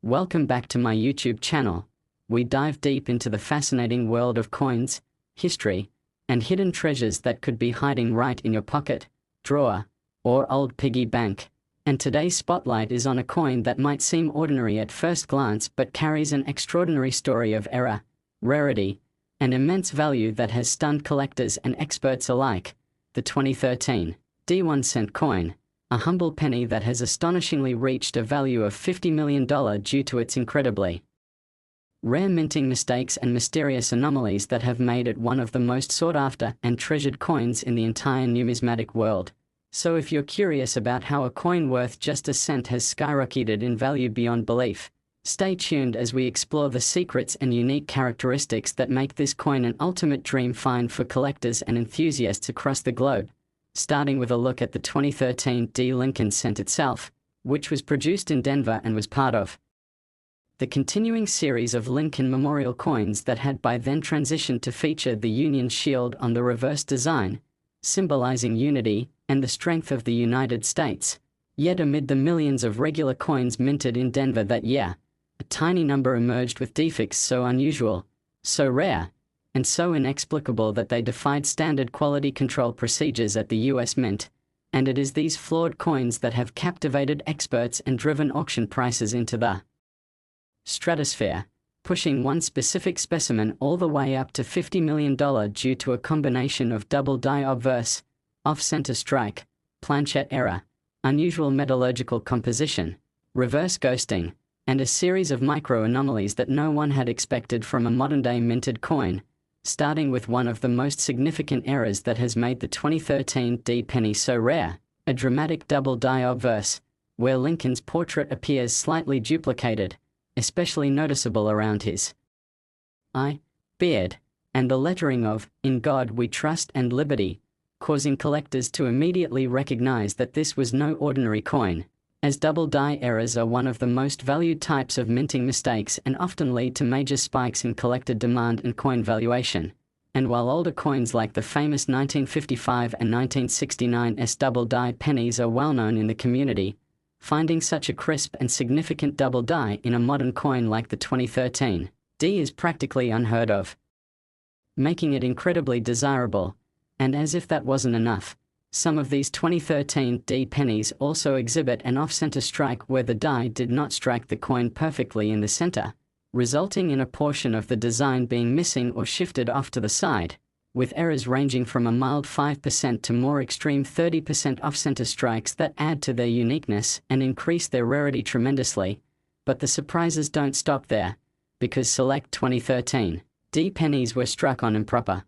Welcome back to my YouTube channel. We dive deep into the fascinating world of coins, history, and hidden treasures that could be hiding right in your pocket, drawer, or old piggy bank. And today's spotlight is on a coin that might seem ordinary at first glance but carries an extraordinary story of era, rarity, and immense value that has stunned collectors and experts alike. The 2013 D1 cent coin, a humble penny that has astonishingly reached a value of $50 million due to its incredibly rare minting mistakes and mysterious anomalies that have made it one of the most sought-after and treasured coins in the entire numismatic world. So if you're curious about how a coin worth just a cent has skyrocketed in value beyond belief, stay tuned as we explore the secrets and unique characteristics that make this coin an ultimate dream find for collectors and enthusiasts across the globe. Starting with a look at the 2013 D Lincoln cent itself, which was produced in Denver and was part of the continuing series of Lincoln Memorial coins that had by then transitioned to feature the Union Shield on the reverse design, symbolizing unity and the strength of the United States. Yet amid the millions of regular coins minted in Denver that year, a tiny number emerged with defects so unusual, so rare, and so inexplicable that they defied standard quality control procedures at the US Mint, and it is these flawed coins that have captivated experts and driven auction prices into the stratosphere, pushing one specific specimen all the way up to $50 million due to a combination of double die obverse, off-center strike, planchette error, unusual metallurgical composition, reverse ghosting, and a series of micro-anomalies that no one had expected from a modern-day minted coin, starting with one of the most significant errors that has made the 2013 D penny so rare, a dramatic double die obverse, where Lincoln's portrait appears slightly duplicated, especially noticeable around his beard, and the lettering of "In God We Trust and Liberty," causing collectors to immediately recognize that this was no ordinary coin, as double die errors are one of the most valued types of minting mistakes and often lead to major spikes in collector demand and coin valuation. And while older coins like the famous 1955 and 1969's double die pennies are well known in the community, finding such a crisp and significant double die in a modern coin like the 2013 D is practically unheard of, making it incredibly desirable. And as if that wasn't enough, some of these 2013 D pennies also exhibit an off-center strike where the die did not strike the coin perfectly in the center, resulting in a portion of the design being missing or shifted off to the side, with errors ranging from a mild 5% to more extreme 30% off-center strikes that add to their uniqueness and increase their rarity tremendously. But the surprises don't stop there, because select 2013 D pennies were struck on improper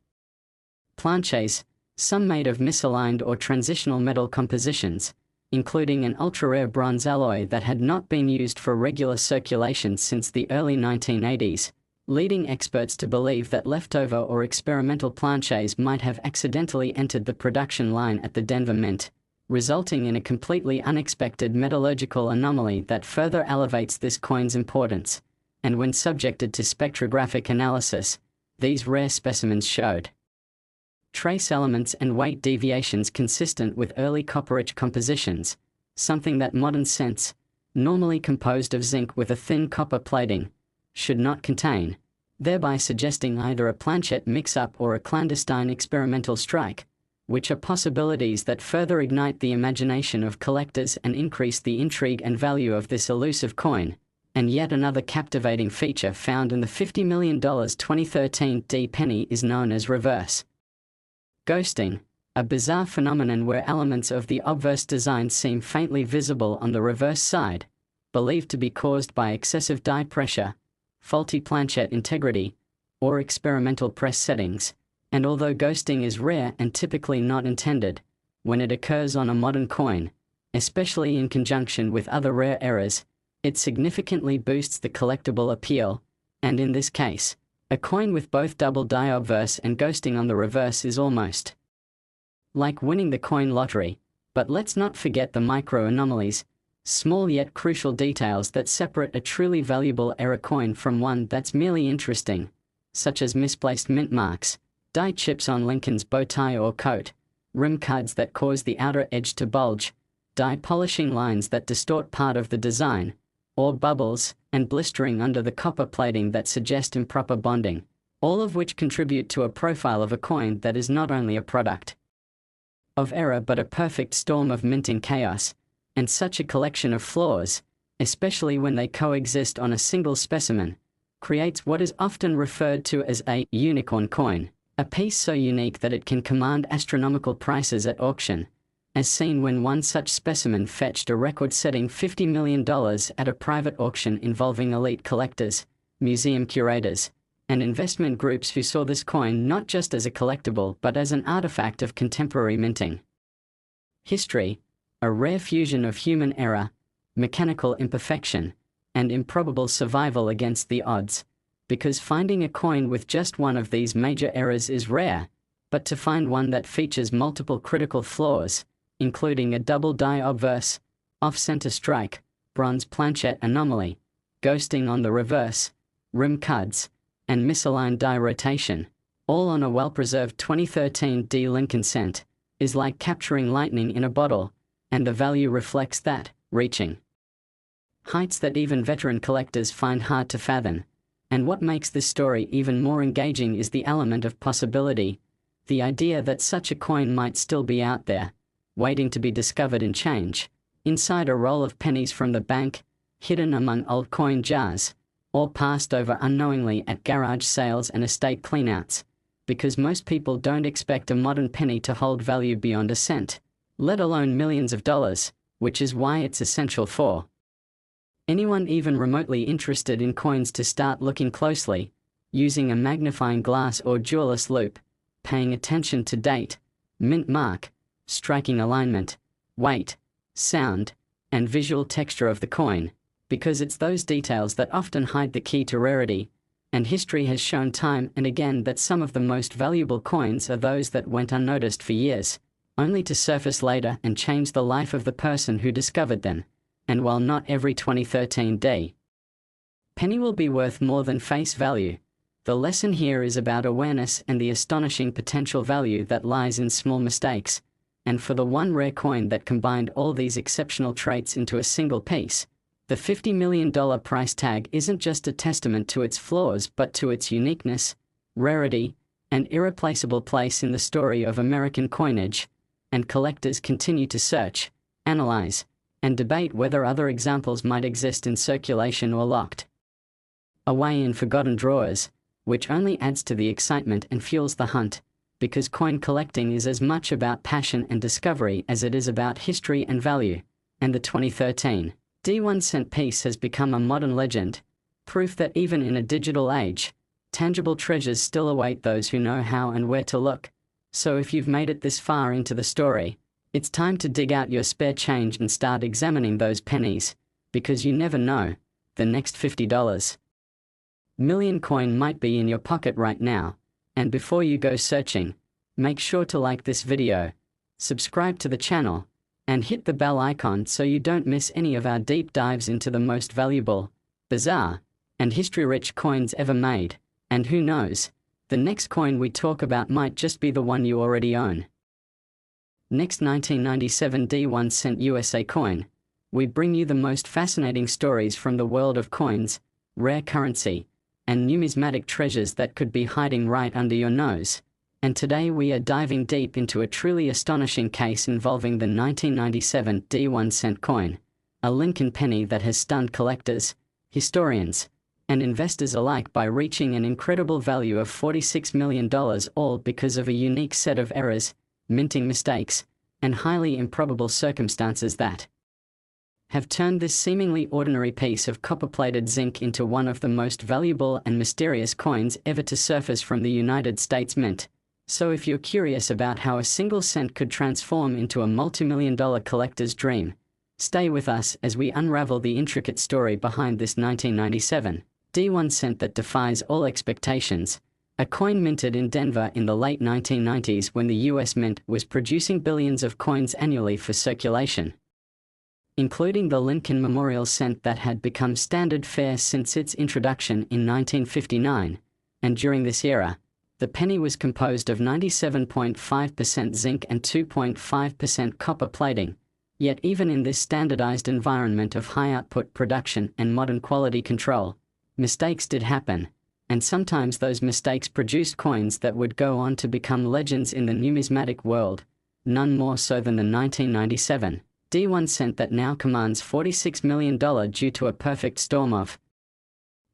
planches, some made of misaligned or transitional metal compositions, including an ultra-rare bronze alloy that had not been used for regular circulation since the early 1980s, leading experts to believe that leftover or experimental planches might have accidentally entered the production line at the Denver Mint, resulting in a completely unexpected metallurgical anomaly that further elevates this coin's importance. And when subjected to spectrographic analysis, these rare specimens showed trace elements and weight deviations consistent with early copper-rich compositions, something that modern cents, normally composed of zinc with a thin copper plating, should not contain, thereby suggesting either a planchette mix-up or a clandestine experimental strike, which are possibilities that further ignite the imagination of collectors and increase the intrigue and value of this elusive coin. And yet another captivating feature found in the $50 million 2013 D penny is known as reverse ghosting, a bizarre phenomenon where elements of the obverse design seem faintly visible on the reverse side, believed to be caused by excessive die pressure, faulty planchette integrity, or experimental press settings. And although ghosting is rare and typically not intended, when it occurs on a modern coin, especially in conjunction with other rare errors, it significantly boosts the collectible appeal. And in this case, a coin with both double die obverse and ghosting on the reverse is almost like winning the coin lottery. But let's not forget the micro-anomalies, small yet crucial details that separate a truly valuable error coin from one that's merely interesting, such as misplaced mint marks, die chips on Lincoln's bow tie or coat, rim cards that cause the outer edge to bulge, die polishing lines that distort part of the design, or bubbles, and blistering under the copper plating that suggest improper bonding, all of which contribute to a profile of a coin that is not only a product of error but a perfect storm of minting chaos, and such a collection of flaws, especially when they coexist on a single specimen, creates what is often referred to as a unicorn coin, a piece so unique that it can command astronomical prices at auction, as seen when one such specimen fetched a record-setting $50 million at a private auction involving elite collectors, museum curators, and investment groups who saw this coin not just as a collectible but as an artifact of contemporary minting history, a rare fusion of human error, mechanical imperfection, and improbable survival against the odds, because finding a coin with just one of these major errors is rare, but to find one that features multiple critical flaws, including a double die obverse, off-center strike, bronze planchet anomaly, ghosting on the reverse, rim cuds, and misaligned die rotation, all on a well-preserved 2013 D Lincoln cent, is like capturing lightning in a bottle, and the value reflects that, reaching heights that even veteran collectors find hard to fathom. And what makes this story even more engaging is the element of possibility, the idea that such a coin might still be out there, waiting to be discovered and change, inside a roll of pennies from the bank, hidden among old coin jars, or passed over unknowingly at garage sales and estate cleanouts, because most people don't expect a modern penny to hold value beyond a cent, let alone millions of dollars, which is why it's essential for anyone even remotely interested in coins to start looking closely, using a magnifying glass or jeweler's loupe, paying attention to date, mint mark, striking alignment, weight, sound, and visual texture of the coin, because it's those details that often hide the key to rarity, and history has shown time and again that some of the most valuable coins are those that went unnoticed for years, only to surface later and change the life of the person who discovered them. And while not every 2013 D penny will be worth more than face value, the lesson here is about awareness and the astonishing potential value that lies in small mistakes, and for the one rare coin that combined all these exceptional traits into a single piece, the $50 million price tag isn't just a testament to its flaws but to its uniqueness, rarity, and irreplaceable place in the story of American coinage, and collectors continue to search, analyze, and debate whether other examples might exist in circulation or locked away in forgotten drawers, which only adds to the excitement and fuels the hunt, because coin collecting is as much about passion and discovery as it is about history and value, and the 2013 D1 cent piece has become a modern legend, proof that even in a digital age, tangible treasures still await those who know how and where to look. So if you've made it this far into the story, it's time to dig out your spare change and start examining those pennies, because you never know, the next $50 million coin might be in your pocket right now. And before you go searching, make sure to like this video, subscribe to the channel, and hit the bell icon so you don't miss any of our deep dives into the most valuable, bizarre, and history-rich coins ever made. And who knows, the next coin we talk about might just be the one you already own. Next 1997 D1 cent USA coin, we bring you the most fascinating stories from the world of coins, rare currency, and numismatic treasures that could be hiding right under your nose. And today we are diving deep into a truly astonishing case involving the 1997 D1 cent coin, a Lincoln penny that has stunned collectors, historians, and investors alike by reaching an incredible value of $46 million, all because of a unique set of errors, minting mistakes, and highly improbable circumstances that have turned this seemingly ordinary piece of copper-plated zinc into one of the most valuable and mysterious coins ever to surface from the United States Mint. So if you're curious about how a single cent could transform into a multi-million-dollar collector's dream, stay with us as we unravel the intricate story behind this 1997 D1 cent that defies all expectations, a coin minted in Denver in the late 1990s when the US Mint was producing billions of coins annually for circulation, including the Lincoln Memorial cent that had become standard fare since its introduction in 1959, and during this era, the penny was composed of 97.5% zinc and 2.5% copper plating, Yet even in this standardized environment of high-output production and modern quality control, mistakes did happen, and sometimes those mistakes produced coins that would go on to become legends in the numismatic world, none more so than the 1997 D1 cent that now commands $46 million due to a perfect storm of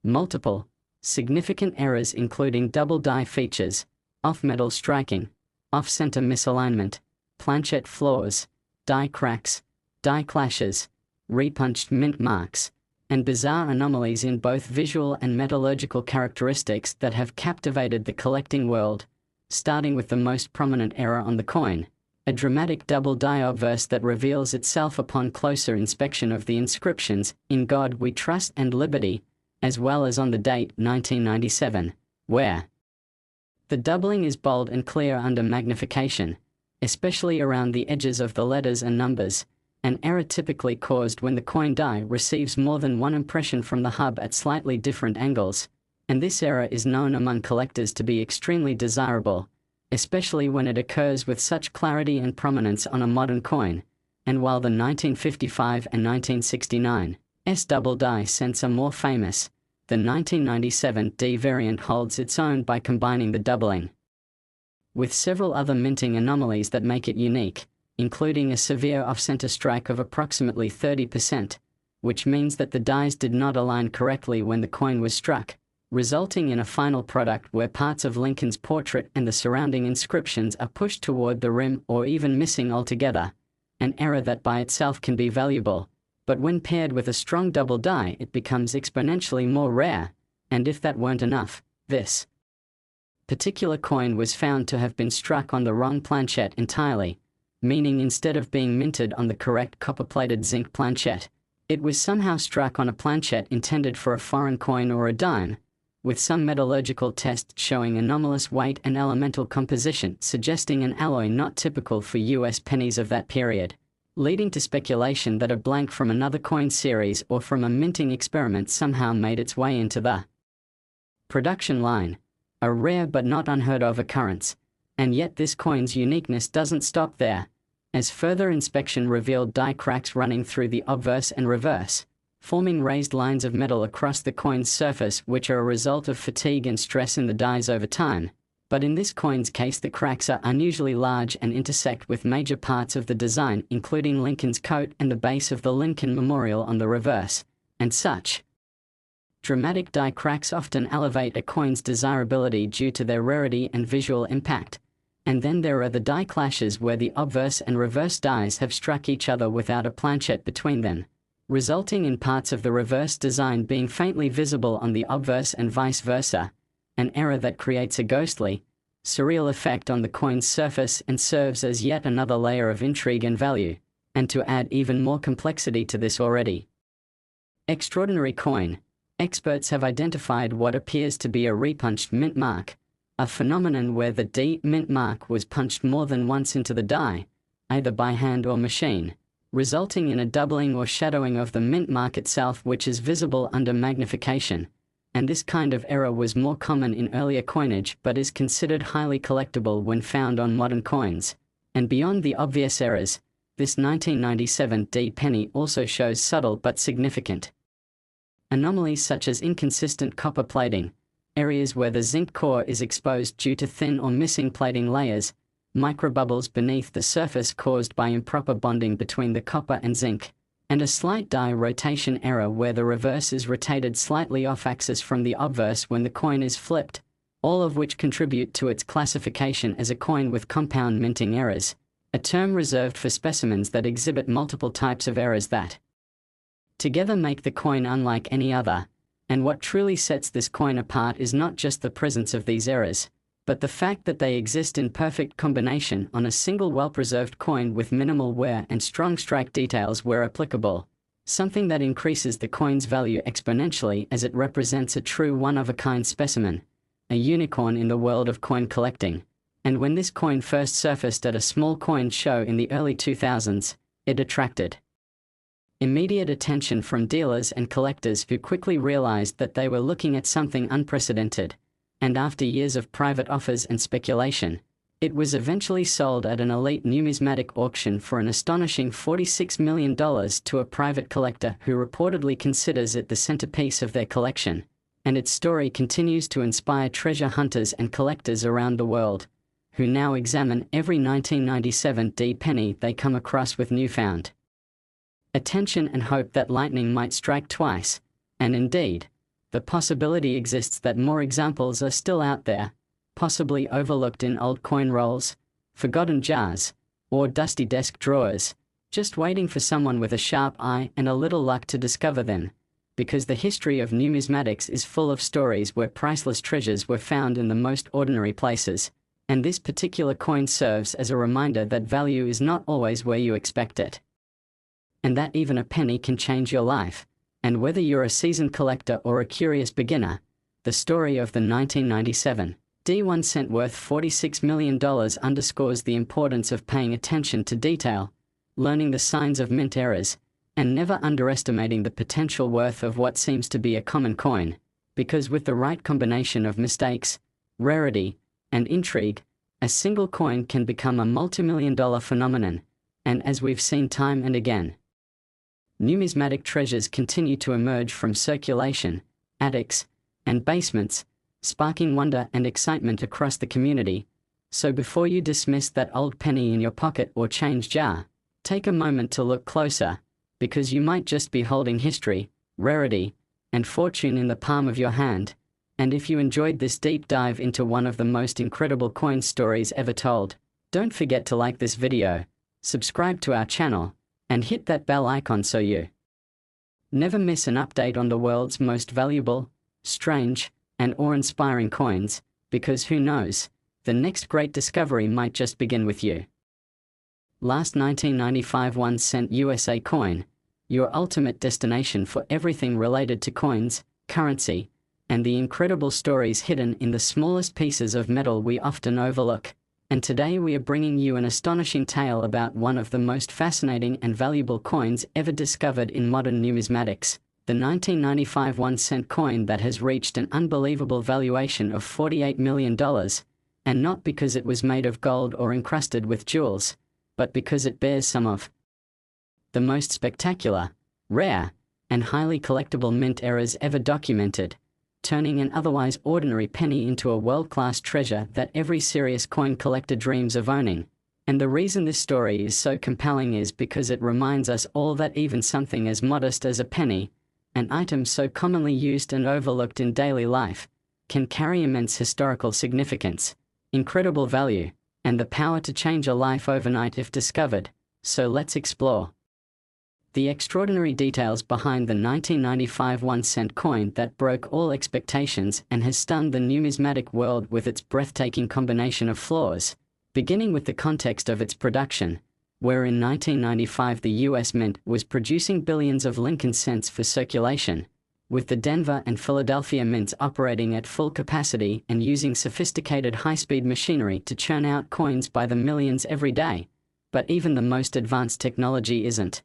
multiple, significant errors including double die features, off-metal striking, off-center misalignment, planchette flaws, die cracks, die clashes, repunched mint marks, and bizarre anomalies in both visual and metallurgical characteristics that have captivated the collecting world, starting with the most prominent error on the coin, a dramatic double die obverse that reveals itself upon closer inspection of the inscriptions, "In God We Trust" and "Liberty," as well as on the date 1997, where the doubling is bold and clear under magnification, especially around the edges of the letters and numbers, an error typically caused when the coin die receives more than one impression from the hub at slightly different angles, and this error is known among collectors to be extremely desirable, especially when it occurs with such clarity and prominence on a modern coin. And while the 1955 and 1969 S double die cents are more famous, the 1997 D variant holds its own by combining the doubling with several other minting anomalies that make it unique, including a severe off-center strike of approximately 30%, which means that the dies did not align correctly when the coin was struck, resulting in a final product where parts of Lincoln's portrait and the surrounding inscriptions are pushed toward the rim or even missing altogether, an error that by itself can be valuable, but when paired with a strong double die it becomes exponentially more rare, and if that weren't enough, this particular coin was found to have been struck on the wrong planchette entirely, meaning instead of being minted on the correct copper-plated zinc planchette, it was somehow struck on a planchette intended for a foreign coin or a dime, with some metallurgical tests showing anomalous weight and elemental composition suggesting an alloy not typical for US pennies of that period, leading to speculation that a blank from another coin series or from a minting experiment somehow made its way into the production line, a rare but not unheard of occurrence. And yet this coin's uniqueness doesn't stop there, as further inspection revealed die cracks running through the obverse and reverse, forming raised lines of metal across the coin's surface which are a result of fatigue and stress in the dies over time. But in this coin's case the cracks are unusually large and intersect with major parts of the design including Lincoln's coat and the base of the Lincoln Memorial on the reverse, and such dramatic die cracks often elevate a coin's desirability due to their rarity and visual impact. And then there are the die clashes where the obverse and reverse dies have struck each other without a planchette between them, resulting in parts of the reverse design being faintly visible on the obverse and vice versa, an error that creates a ghostly, surreal effect on the coin's surface and serves as yet another layer of intrigue and value, and to add even more complexity to this already extraordinary coin, experts have identified what appears to be a repunched mint mark, a phenomenon where the D mint mark was punched more than once into the die, either by hand or machine, resulting in a doubling or shadowing of the mint mark itself which is visible under magnification. And this kind of error was more common in earlier coinage but is considered highly collectible when found on modern coins. And beyond the obvious errors, this 1997 D penny also shows subtle but significant anomalies such as inconsistent copper plating, areas where the zinc core is exposed due to thin or missing plating layers, microbubbles beneath the surface caused by improper bonding between the copper and zinc, and a slight die rotation error where the reverse is rotated slightly off-axis from the obverse when the coin is flipped, all of which contribute to its classification as a coin with compound minting errors, a term reserved for specimens that exhibit multiple types of errors that together make the coin unlike any other. And what truly sets this coin apart is not just the presence of these errors, but the fact that they exist in perfect combination on a single well-preserved coin with minimal wear and strong strike details where applicable, something that increases the coin's value exponentially as it represents a true one-of-a-kind specimen, a unicorn in the world of coin collecting. And when this coin first surfaced at a small coin show in the early 2000s, it attracted immediate attention from dealers and collectors who quickly realized that they were looking at something unprecedented, and after years of private offers and speculation, It was eventually sold at an elite numismatic auction for an astonishing $46 million to a private collector who reportedly considers it the centerpiece of their collection, and its story continues to inspire treasure hunters and collectors around the world, who now examine every 1997 penny they come across with newfound attention and hope that lightning might strike twice, and indeed, the possibility exists that more examples are still out there, possibly overlooked in old coin rolls, forgotten jars, or dusty desk drawers, just waiting for someone with a sharp eye and a little luck to discover them, because the history of numismatics is full of stories where priceless treasures were found in the most ordinary places, and this particular coin serves as a reminder that value is not always where you expect it. And that even a penny can change your life, and whether you're a seasoned collector or a curious beginner, the story of the 1997 1 cent worth $46 million underscores the importance of paying attention to detail, learning the signs of mint errors, and never underestimating the potential worth of what seems to be a common coin, because with the right combination of mistakes, rarity, and intrigue, a single coin can become a multimillion-dollar phenomenon, and as we've seen time and again, numismatic treasures continue to emerge from circulation, attics, and basements, sparking wonder and excitement across the community. So before you dismiss that old penny in your pocket or change jar, take a moment to look closer, because you might just be holding history, rarity, and fortune in the palm of your hand. And if you enjoyed this deep dive into one of the most incredible coin stories ever told, don't forget to like this video, subscribe to our channel, and hit that bell icon so you never miss an update on the world's most valuable, strange, and awe-inspiring coins, because who knows, the next great discovery might just begin with you. Last 1995 1 cent USA coin, your ultimate destination for everything related to coins, currency, and the incredible stories hidden in the smallest pieces of metal we often overlook. And today we are bringing you an astonishing tale about one of the most fascinating and valuable coins ever discovered in modern numismatics, the 1995 1 cent coin that has reached an unbelievable valuation of $48 million, and not because it was made of gold or encrusted with jewels, but because it bears some of the most spectacular, rare, and highly collectible mint errors ever documented, turning an otherwise ordinary penny into a world-class treasure that every serious coin collector dreams of owning. And the reason this story is so compelling is because it reminds us all that even something as modest as a penny, an item so commonly used and overlooked in daily life, can carry immense historical significance, incredible value, and the power to change a life overnight if discovered. So let's explore the extraordinary details behind the 1995 1 cent coin that broke all expectations and has stunned the numismatic world with its breathtaking combination of flaws, beginning with the context of its production, where in 1995 the US Mint was producing billions of Lincoln cents for circulation, with the Denver and Philadelphia mints operating at full capacity and using sophisticated high-speed machinery to churn out coins by the millions every day. But even the most advanced technology isn't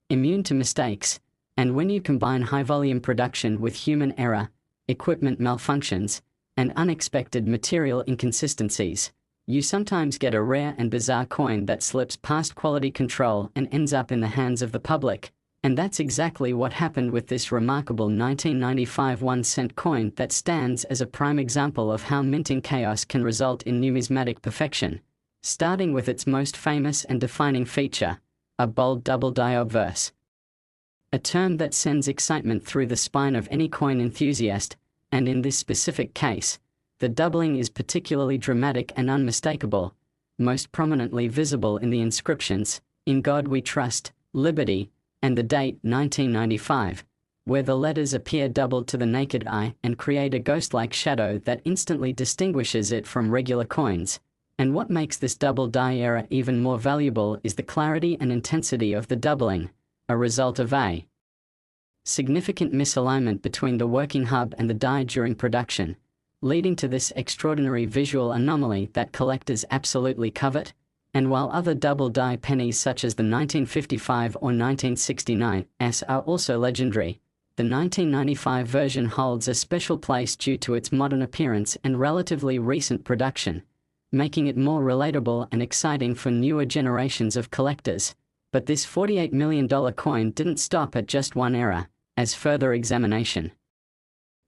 immune to mistakes, and when you combine high-volume production with human error, equipment malfunctions, and unexpected material inconsistencies, you sometimes get a rare and bizarre coin that slips past quality control and ends up in the hands of the public. And that's exactly what happened with this remarkable 1995 1 cent coin that stands as a prime example of how minting chaos can result in numismatic perfection, starting with its most famous and defining feature, a bold double-die obverse. A term that sends excitement through the spine of any coin enthusiast, and in this specific case, the doubling is particularly dramatic and unmistakable, most prominently visible in the inscriptions, "In God We Trust, Liberty," and the date 1995, where the letters appear doubled to the naked eye and create a ghost-like shadow that instantly distinguishes it from regular coins. And what makes this double die error even more valuable is the clarity and intensity of the doubling, a result of a significant misalignment between the working hub and the die during production, leading to this extraordinary visual anomaly that collectors absolutely covet. And while other double-die pennies such as the 1955 or 1969 S are also legendary, the 1995 version holds a special place due to its modern appearance and relatively recent production, making it more relatable and exciting for newer generations of collectors. But this $48 million coin didn't stop at just one error, as further examination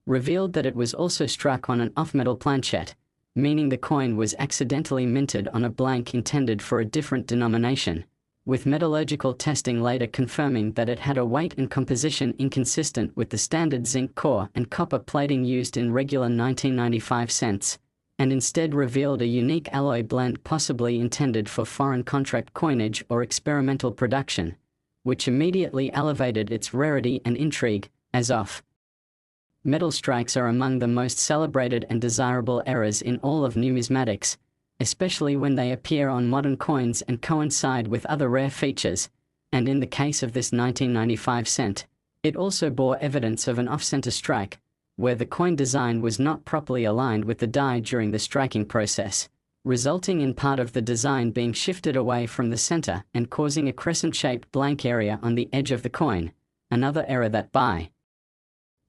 revealed that it was also struck on an off-metal planchette, meaning the coin was accidentally minted on a blank intended for a different denomination, with metallurgical testing later confirming that it had a weight and composition inconsistent with the standard zinc core and copper plating used in regular 1995 cents, and instead revealed a unique alloy blend possibly intended for foreign contract coinage or experimental production, which immediately elevated its rarity and intrigue, as off-metal strikes are among the most celebrated and desirable errors in all of numismatics, especially when they appear on modern coins and coincide with other rare features, and in the case of this 1995 cent, it also bore evidence of an off-center strike, where the coin design was not properly aligned with the die during the striking process, resulting in part of the design being shifted away from the center and causing a crescent-shaped blank area on the edge of the coin, another error that by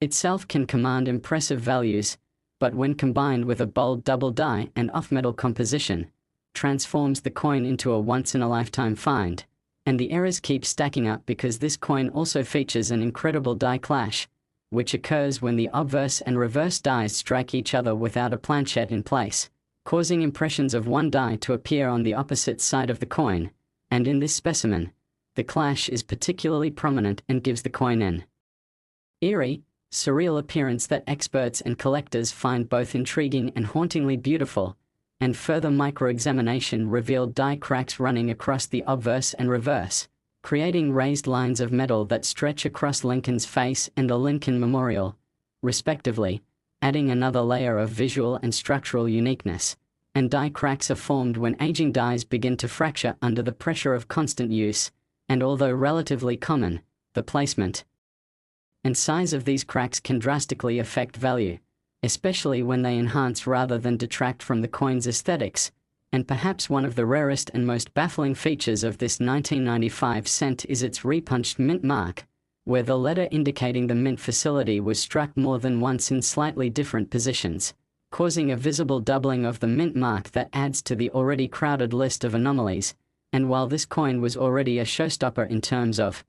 itself can command impressive values, but when combined with a bold double die and off-metal composition, transforms the coin into a once-in-a-lifetime find. And the errors keep stacking up because this coin also features an incredible die clash, which occurs when the obverse and reverse dies strike each other without a planchette in place, causing impressions of one die to appear on the opposite side of the coin, and in this specimen, the clash is particularly prominent and gives the coin an eerie, surreal appearance that experts and collectors find both intriguing and hauntingly beautiful, and further micro-examination revealed die cracks running across the obverse and reverse, creating raised lines of metal that stretch across Lincoln's face and the Lincoln Memorial, respectively, adding another layer of visual and structural uniqueness. And die cracks are formed when aging dies begin to fracture under the pressure of constant use, and although relatively common, the placement and size of these cracks can drastically affect value, especially when they enhance rather than detract from the coin's aesthetics. And perhaps one of the rarest and most baffling features of this 1995 cent is its repunched mint mark, where the letter indicating the mint facility was struck more than once in slightly different positions, causing a visible doubling of the mint mark that adds to the already crowded list of anomalies. And while this coin was already a showstopper in terms of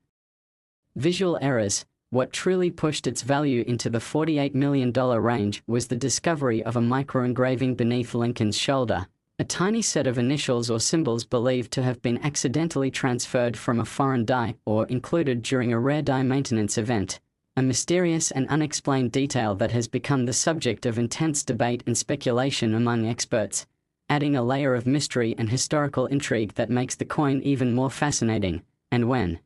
visual errors, what truly pushed its value into the $48 million range was the discovery of a microengraving beneath Lincoln's shoulder, a tiny set of initials or symbols believed to have been accidentally transferred from a foreign die or included during a rare die maintenance event, a mysterious and unexplained detail that has become the subject of intense debate and speculation among experts, adding a layer of mystery and historical intrigue that makes the coin even more fascinating. And when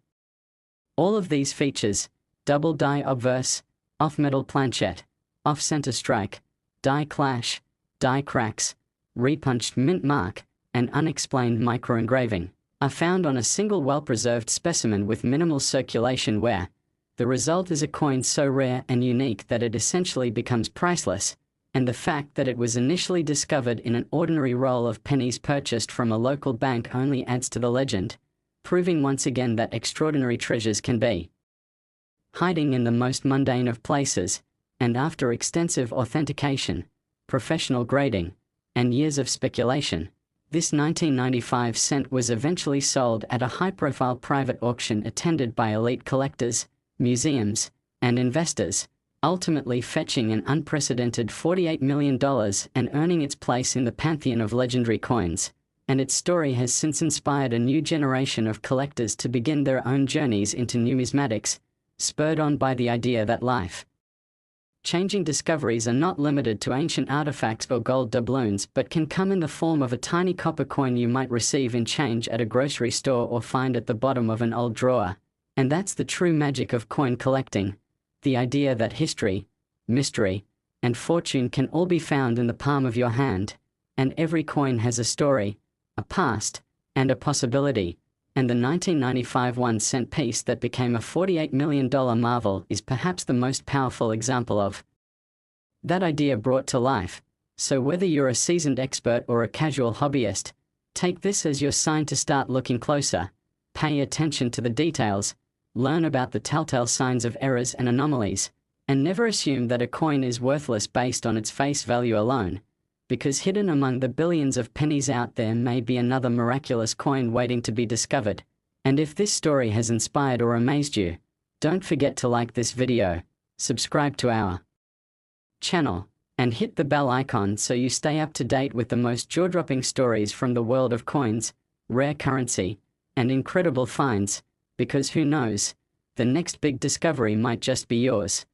all of these features, double die obverse, off-metal planchette, off-center strike, die clash, die cracks, repunched mint mark, and unexplained microengraving, are found on a single well-preserved specimen with minimal circulation where the result is a coin so rare and unique that it essentially becomes priceless, and the fact that it was initially discovered in an ordinary roll of pennies purchased from a local bank only adds to the legend, proving once again that extraordinary treasures can be hiding in the most mundane of places. And after extensive authentication, professional grading, and years of speculation, this 1995 cent was eventually sold at a high-profile private auction attended by elite collectors, museums, and investors, ultimately fetching an unprecedented $48 million and earning its place in the pantheon of legendary coins. And its story has since inspired a new generation of collectors to begin their own journeys into numismatics, spurred on by the idea that life-changing discoveries are not limited to ancient artifacts or gold doubloons but can come in the form of a tiny copper coin you might receive in change at a grocery store or find at the bottom of an old drawer. And that's the true magic of coin collecting, the idea that history, mystery, and fortune can all be found in the palm of your hand, and every coin has a story, a past, and a possibility. And the 1995 1-cent piece that became a $48 million marvel is perhaps the most powerful example of that idea brought to life. So whether you're a seasoned expert or a casual hobbyist, take this as your sign to start looking closer, pay attention to the details, learn about the telltale signs of errors and anomalies, and never assume that a coin is worthless based on its face value alone, because hidden among the billions of pennies out there may be another miraculous coin waiting to be discovered. And if this story has inspired or amazed you, don't forget to like this video, subscribe to our channel, and hit the bell icon so you stay up to date with the most jaw-dropping stories from the world of coins, rare currency, and incredible finds, because who knows, the next big discovery might just be yours.